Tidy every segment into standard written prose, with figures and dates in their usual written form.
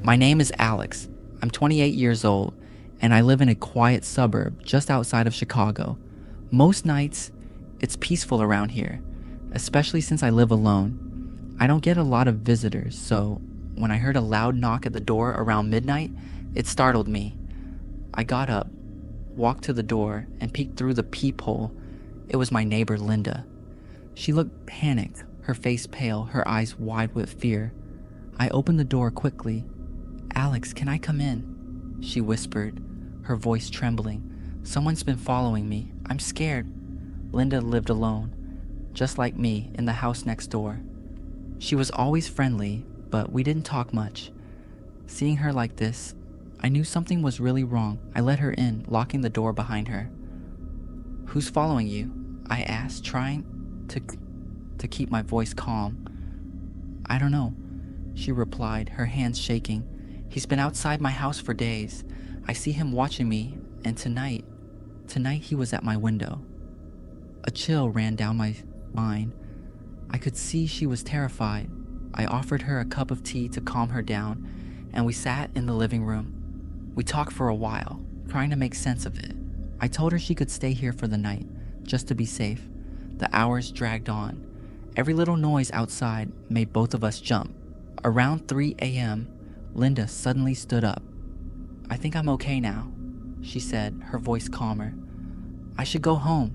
My name is Alex. I'm 28 years old, and I live in a quiet suburb just outside of Chicago. Most nights, it's peaceful around here, especially since I live alone. I don't get a lot of visitors, so when I heard a loud knock at the door around midnight, it startled me. I got up, walked to the door, and peeked through the peephole. It was my neighbor, Linda. She looked panicked, her face pale, her eyes wide with fear. I opened the door quickly. "Alex, can I come in?" she whispered, her voice trembling. "Someone's been following me. I'm scared." Linda lived alone, just like me, in the house next door. She was always friendly, but we didn't talk much. Seeing her like this, I knew something was really wrong. I let her in, locking the door behind her. "Who's following you?" I asked, trying to keep my voice calm. "I don't know," she replied, her hands shaking. "He's been outside my house for days. I see him watching me, and tonight he was at my window." A chill ran down my spine. I could see she was terrified. I offered her a cup of tea to calm her down, and we sat in the living room. We talked for a while, trying to make sense of it. I told her she could stay here for the night, just to be safe. The hours dragged on. Every little noise outside made both of us jump. Around 3 a.m., Linda suddenly stood up. "I think I'm okay now," she said, her voice calmer. "I should go home."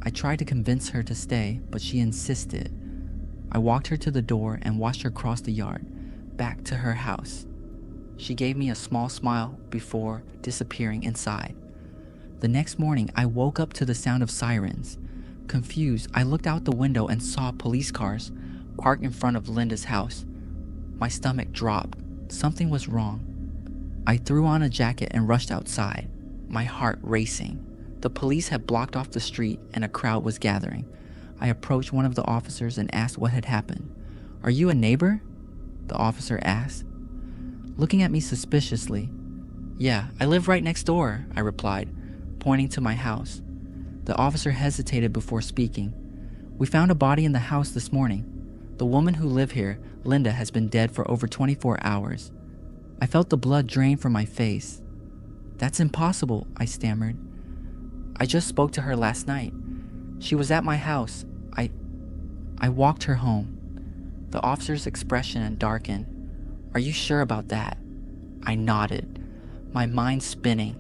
I tried to convince her to stay, but she insisted. I walked her to the door and watched her cross the yard, back to her house. She gave me a small smile before disappearing inside. The next morning, I woke up to the sound of sirens. Confused, I looked out the window and saw police cars parked in front of Linda's house. My stomach dropped. Something was wrong. I threw on a jacket and rushed outside, my heart racing. The police had blocked off the street and a crowd was gathering. I approached one of the officers and asked what had happened. "Are you a neighbor?" the officer asked, looking at me suspiciously. "Yeah, I live right next door," I replied, pointing to my house. The officer hesitated before speaking. "We found a body in the house this morning. The woman who lived here, Linda, has been dead for over 24 hours. I felt the blood drain from my face. "That's impossible," I stammered. "I just spoke to her last night. She was at my house. I walked her home." The officer's expression darkened. "Are you sure about that?" I nodded, my mind spinning.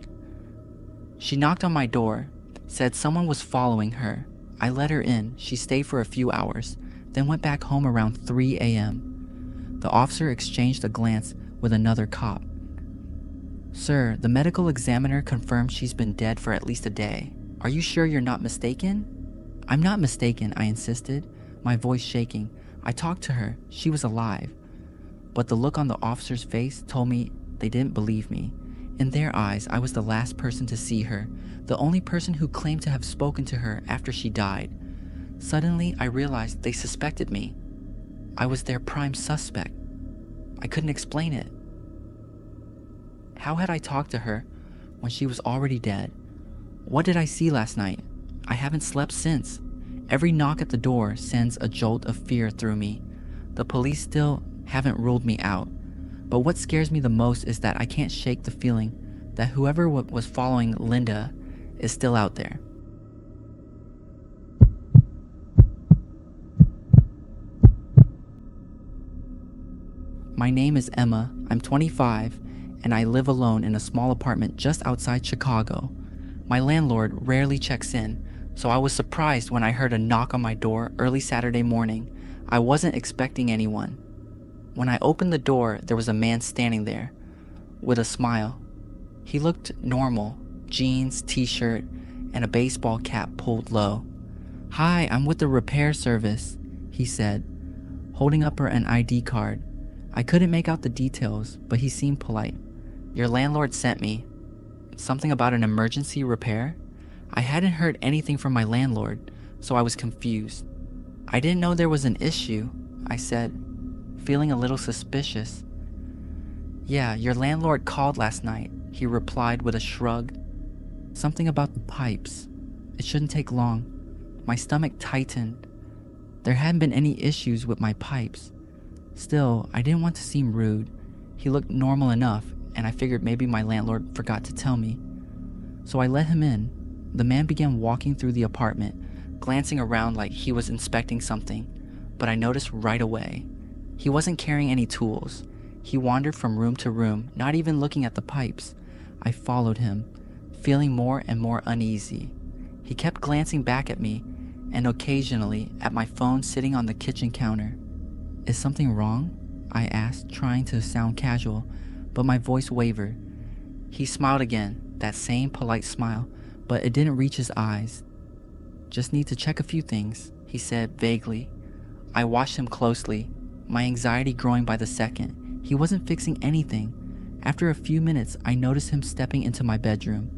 "She knocked on my door, said someone was following her. I let her in. She stayed for a few hours, then went back home around 3 a.m. The officer exchanged a glance with another cop. "Sir, the medical examiner confirmed she's been dead for at least a day. Are you sure you're not mistaken?" "I'm not mistaken," I insisted, my voice shaking. "I talked to her. She was alive." But the look on the officer's face told me they didn't believe me. In their eyes, I was the last person to see her, the only person who claimed to have spoken to her after she died. Suddenly, I realized they suspected me. I was their prime suspect. I couldn't explain it. How had I talked to her when she was already dead? What did I see last night? I haven't slept since. Every knock at the door sends a jolt of fear through me. The police still haven't ruled me out. But what scares me the most is that I can't shake the feeling that whoever was following Linda is still out there. My name is Emma. I'm 25, and I live alone in a small apartment just outside Chicago. My landlord rarely checks in, so I was surprised when I heard a knock on my door early Saturday morning. I wasn't expecting anyone. When I opened the door, there was a man standing there with a smile. He looked normal, jeans, t-shirt, and a baseball cap pulled low. "Hi, I'm with the repair service," he said, holding up an ID card. I couldn't make out the details, but he seemed polite. "Your landlord sent me. Something about an emergency repair?" I hadn't heard anything from my landlord, so I was confused. "I didn't know there was an issue," I said, feeling a little suspicious. "Yeah, your landlord called last night," he replied with a shrug. "Something about the pipes. It shouldn't take long." My stomach tightened. There hadn't been any issues with my pipes. Still, I didn't want to seem rude. He looked normal enough, and I figured maybe my landlord forgot to tell me. So I let him in. The man began walking through the apartment, glancing around like he was inspecting something, but I noticed right away. He wasn't carrying any tools. He wandered from room to room, not even looking at the pipes. I followed him, feeling more and more uneasy. He kept glancing back at me, and occasionally at my phone sitting on the kitchen counter. "Is something wrong?" I asked, trying to sound casual, but my voice wavered. He smiled again, that same polite smile, but it didn't reach his eyes. "Just need to check a few things," he said vaguely. I watched him closely, my anxiety growing by the second. He wasn't fixing anything. After a few minutes, I noticed him stepping into my bedroom.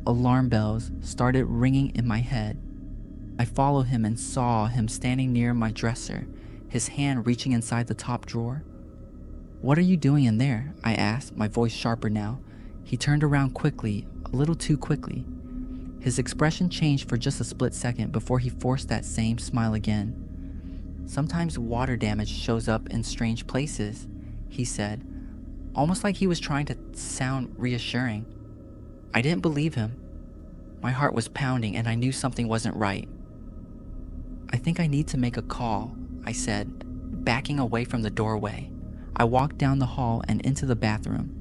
Alarm bells started ringing in my head. I followed him and saw him standing near my dresser, his hand reaching inside the top drawer. "What are you doing in there?" I asked, my voice sharper now. He turned around quickly, a little too quickly. His expression changed for just a split second before he forced that same smile again. "Sometimes water damage shows up in strange places," he said, almost like he was trying to sound reassuring. I didn't believe him. My heart was pounding and I knew something wasn't right. "I think I need to make a call," I said, backing away from the doorway. I walked down the hall and into the bathroom,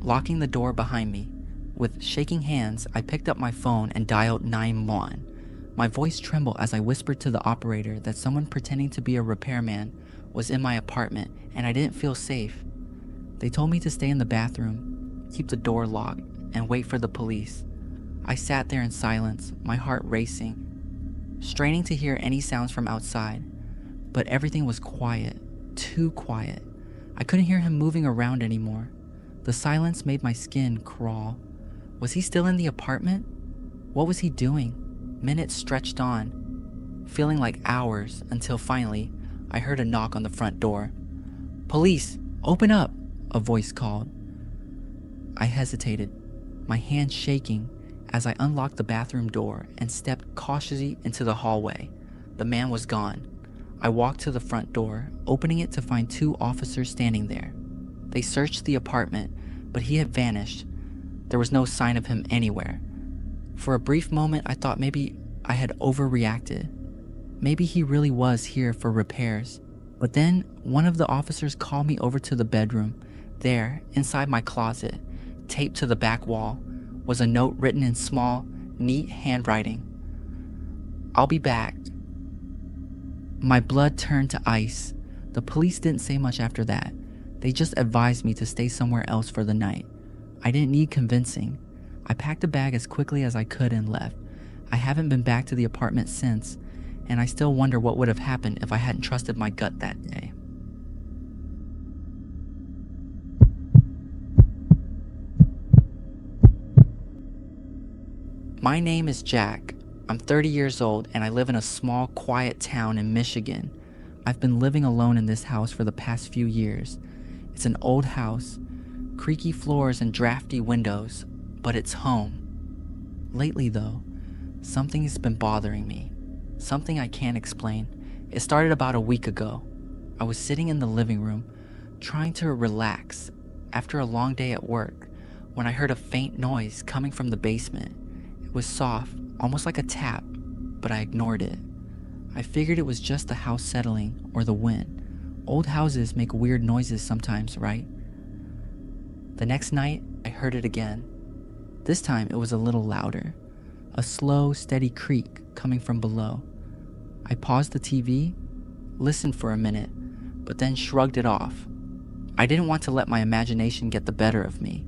locking the door behind me. With shaking hands, I picked up my phone and dialed 911. My voice trembled as I whispered to the operator that someone pretending to be a repairman was in my apartment and I didn't feel safe. They told me to stay in the bathroom, keep the door locked, and wait for the police. I sat there in silence, my heart racing, straining to hear any sounds from outside, but everything was quiet, too quiet. I couldn't hear him moving around anymore. The silence made my skin crawl. Was he still in the apartment? What was he doing? Minutes stretched on, feeling like hours, until finally, I heard a knock on the front door. "Police, open up!" a voice called. I hesitated, my hand shaking, as I unlocked the bathroom door and stepped cautiously into the hallway. The man was gone. I walked to the front door, opening it to find 2 officers standing there. They searched the apartment, but he had vanished. There was no sign of him anywhere. For a brief moment, I thought maybe I had overreacted. Maybe he really was here for repairs. But then, one of the officers called me over to the bedroom. There, inside my closet, taped to the back wall, was a note written in small, neat handwriting. "I'll be back." My blood turned to ice. The police didn't say much after that. They just advised me to stay somewhere else for the night. I didn't need convincing. I packed a bag as quickly as I could and left. I haven't been back to the apartment since, and I still wonder what would have happened if I hadn't trusted my gut that day. My name is Jack. I'm 30 years old and I live in a small, quiet town in Michigan. I've been living alone in this house for the past few years. It's an old house, creaky floors and drafty windows, but it's home. Lately though, something's been bothering me. Something I can't explain. It started about a week ago. I was sitting in the living room, trying to relax after a long day at work, when I heard a faint noise coming from the basement. It was soft, almost like a tap, but I ignored it. I figured it was just the house settling or the wind. Old houses make weird noises sometimes, right? The next night, I heard it again. This time it was a little louder. A slow, steady creak coming from below. I paused the TV, listened for a minute, but then shrugged it off. I didn't want to let my imagination get the better of me,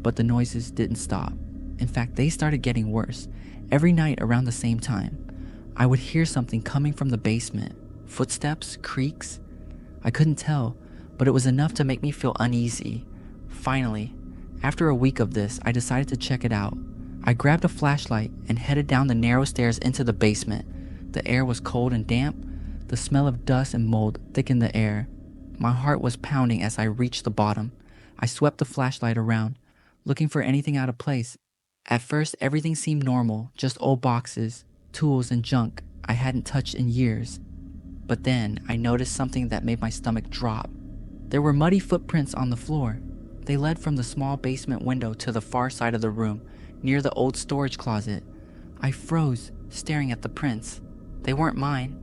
but the noises didn't stop. In fact, they started getting worse. Every night around the same time, I would hear something coming from the basement. Footsteps, creaks. I couldn't tell, but it was enough to make me feel uneasy. Finally, after a week of this, I decided to check it out. I grabbed a flashlight and headed down the narrow stairs into the basement. The air was cold and damp. The smell of dust and mold thickened the air. My heart was pounding as I reached the bottom. I swept the flashlight around, looking for anything out of place. At first, everything seemed normal, just old boxes, tools, and junk I hadn't touched in years. But then, I noticed something that made my stomach drop. There were muddy footprints on the floor. They led from the small basement window to the far side of the room, near the old storage closet. I froze, staring at the prints. They weren't mine.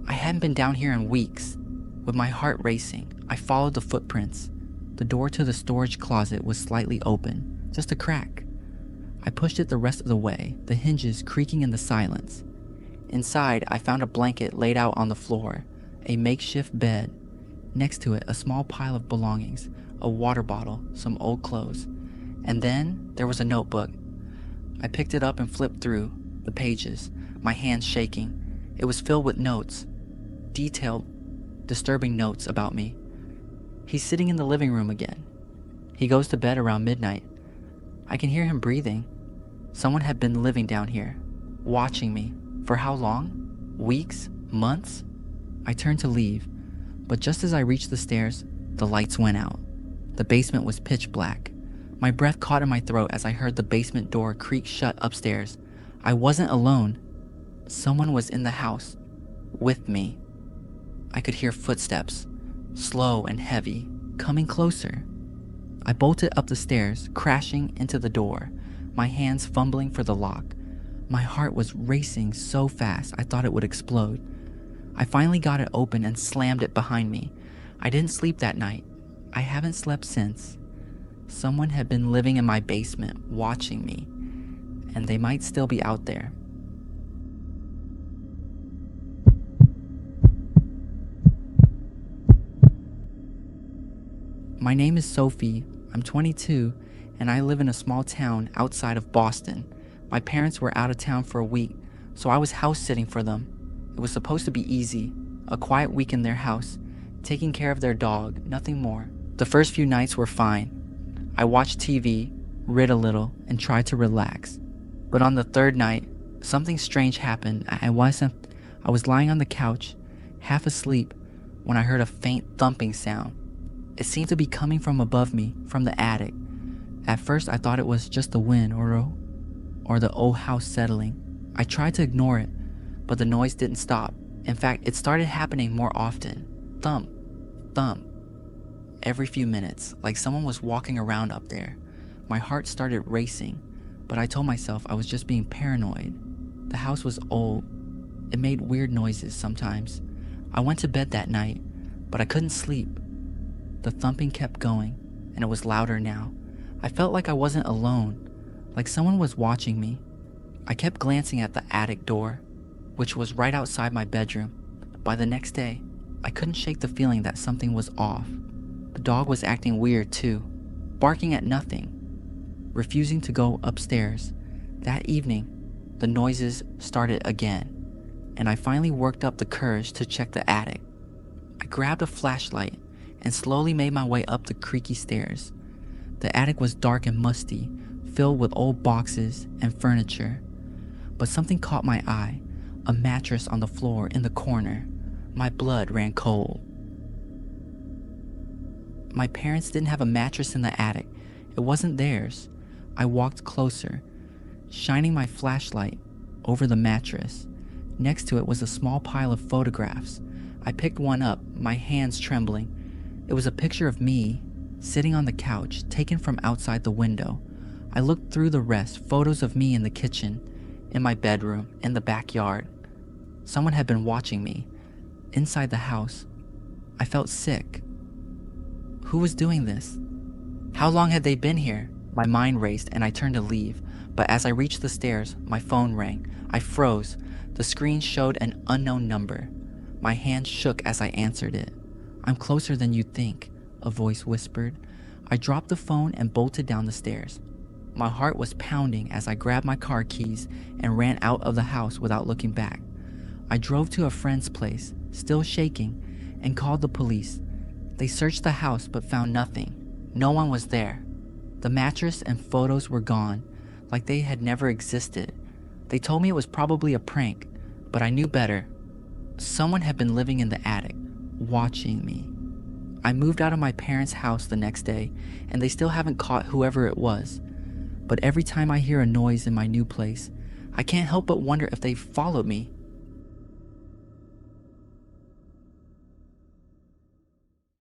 I hadn't been down here in weeks. With my heart racing, I followed the footprints. The door to the storage closet was slightly open, just a crack. I pushed it the rest of the way, the hinges creaking in the silence. Inside, I found a blanket laid out on the floor, a makeshift bed. Next to it, a small pile of belongings, a water bottle, some old clothes. And then there was a notebook. I picked it up and flipped through the pages, my hands shaking. It was filled with notes, detailed, disturbing notes about me. He's sitting in the living room again. He goes to bed around midnight. I can hear him breathing. Someone had been living down here, watching me. For how long? Weeks? Months? I turned to leave, but just as I reached the stairs, the lights went out. The basement was pitch black. My breath caught in my throat as I heard the basement door creak shut upstairs. I wasn't alone. Someone was in the house, with me. I could hear footsteps, slow and heavy, coming closer. I bolted up the stairs, crashing into the door, my hands fumbling for the lock. My heart was racing so fast I thought it would explode. I finally got it open and slammed it behind me. I didn't sleep that night. I haven't slept since. Someone had been living in my basement, watching me, and they might still be out there. My name is Sophie. I'm 22, and I live in a small town outside of Boston. My parents were out of town for a week, so I was house sitting for them. It was supposed to be easy, a quiet week in their house, taking care of their dog, nothing more. The first few nights were fine. I watched TV, read a little, and tried to relax. But on the third night, something strange happened. I was lying on the couch, half asleep, when I heard a faint thumping sound. It seemed to be coming from above me, from the attic. At first, I thought it was just the wind or the old house settling. I tried to ignore it, but the noise didn't stop. In fact, it started happening more often. Thump, thump. Every few minutes, like someone was walking around up there. My heart started racing, but I told myself I was just being paranoid. The house was old. It made weird noises sometimes. I went to bed that night, but I couldn't sleep. The thumping kept going, and it was louder now. I felt like I wasn't alone, like someone was watching me. I kept glancing at the attic door, which was right outside my bedroom. By the next day, I couldn't shake the feeling that something was off. The dog was acting weird too, barking at nothing, refusing to go upstairs. That evening, the noises started again, and I finally worked up the courage to check the attic. I grabbed a flashlight and slowly made my way up the creaky stairs. The attic was dark and musty, filled with old boxes and furniture. But something caught my eye, a mattress on the floor in the corner. My blood ran cold. My parents didn't have a mattress in the attic. It wasn't theirs. I walked closer, shining my flashlight over the mattress. Next to it was a small pile of photographs. I picked one up, my hands trembling. It was a picture of me, sitting on the couch, taken from outside the window. I looked through the rest, photos of me in the kitchen, in my bedroom, in the backyard. Someone had been watching me. Inside the house, I felt sick. Who was doing this? How long had they been here? My mind raced and I turned to leave, but as I reached the stairs, my phone rang. I froze. The screen showed an unknown number. My hand shook as I answered it. "I'm closer than you think," a voice whispered. I dropped the phone and bolted down the stairs. My heart was pounding as I grabbed my car keys and ran out of the house without looking back. I drove to a friend's place, still shaking, and called the police. They searched the house but found nothing. No one was there. The mattress and photos were gone, like they had never existed. They told me it was probably a prank, but I knew better. Someone had been living in the attic, watching me. I moved out of my parents' house the next day, and they still haven't caught whoever it was. But every time I hear a noise in my new place, I can't help but wonder if they followed me